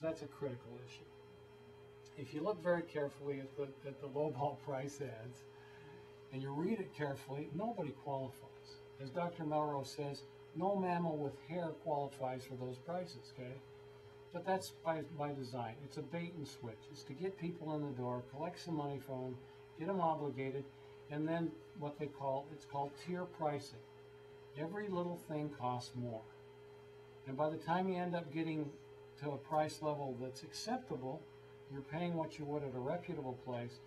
That's a critical issue. If you look very carefully at the lowball price ads and you read it carefully, nobody qualifies. As Dr. Melrose says, no mammal with hair qualifies for those prices, okay? But that's by design. It's a bait and switch. It's to get people in the door, collect some money from them, get them obligated, and then it's called tier pricing. Every little thing costs more. And by the time you end up getting to a price level that's acceptable, you're paying what you would at a reputable place,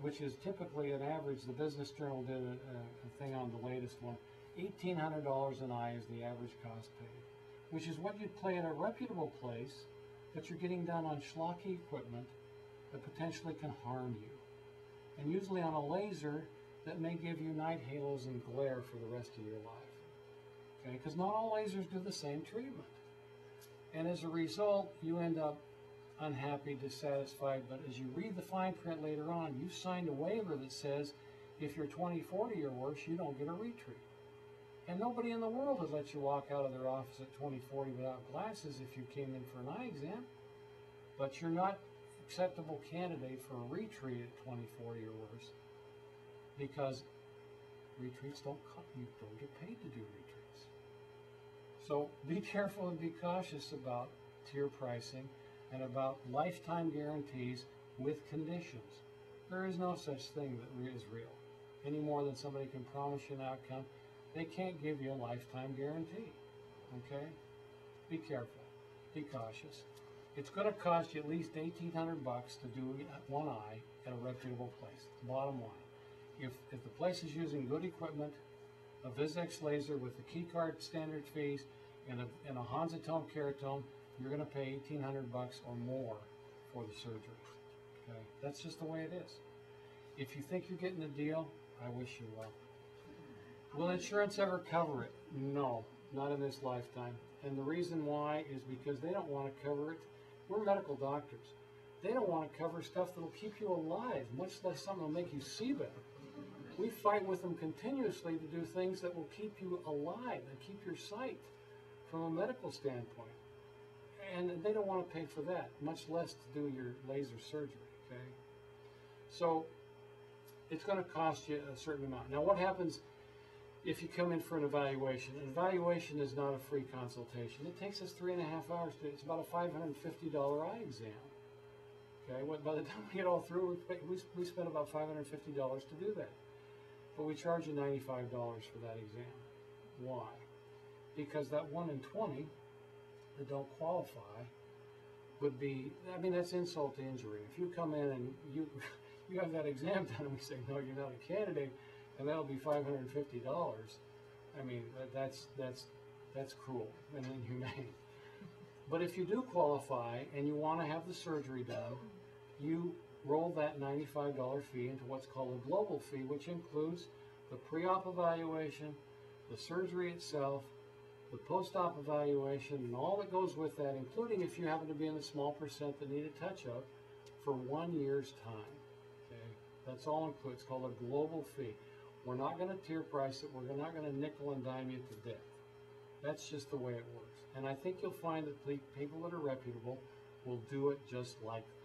which is typically an average. The Business Journal did a thing on the latest one. $1,800 an eye is the average cost paid, which is what you'd pay at a reputable place, but you're getting done on schlocky equipment that potentially can harm you. And usually on a laser that may give you night halos and glare for the rest of your life. Okay, because not all lasers do the same treatment. And as a result, you end up unhappy, dissatisfied, but as you read the fine print later on, you signed a waiver that says if you're 20/40 or worse, you don't get a retreat. And nobody in the world would let you walk out of their office at 20/40 without glasses if you came in for an eye exam. But you're not acceptable candidate for a retreat at 20/40 or worse, because retreats you don't get paid to do retreats. So be careful and be cautious about tier pricing and about lifetime guarantees with conditions. There is no such thing that is real, any more than somebody can promise you an outcome. They can't give you a lifetime guarantee, okay? Be careful, be cautious. It's going to cost you at least $1,800 to do one eye at a reputable place, bottom line. If the place is using good equipment, a Vizx laser with the keycard standard fees and a Hanzatome keratome, you're going to pay $1,800 or more for the surgery. Okay, that's just the way it is. If you think you're getting a deal, I wish you well. Will insurance ever cover it? No, not in this lifetime. And the reason why is because they don't want to cover it. We're medical doctors. They don't want to cover stuff that'll keep you alive, much less something that'll make you see better. We fight with them continuously to do things that will keep you alive and keep your sight from a medical standpoint. And they don't want to pay for that, much less to do your laser surgery, okay? So it's going to cost you a certain amount. Now, what happens if you come in for an evaluation? An evaluation is not a free consultation. It takes us 3.5 hours to, it's about a $550 eye exam. Okay, by the time we get all through, we spend about $550 to do that. But we charge you $95 for that exam. Why? Because that 1 in 20 that don't qualify would be, I mean, that's insult to injury. If you come in and you have that exam done and we say, no, you're not a candidate, and that'll be $550, I mean, that's cruel and inhumane. But if you do qualify and you want to have the surgery done, you roll that $95 fee into what's called a global fee, which includes the pre-op evaluation, the surgery itself, the post-op evaluation, and all that goes with that, including if you happen to be in the small percent that need a touch-up, for 1 year's time. Okay, that's all included. It's called a global fee. We're not going to tier price it. We're not going to nickel and dime you to death. That's just the way it works. And I think you'll find that the people that are reputable will do it just like that.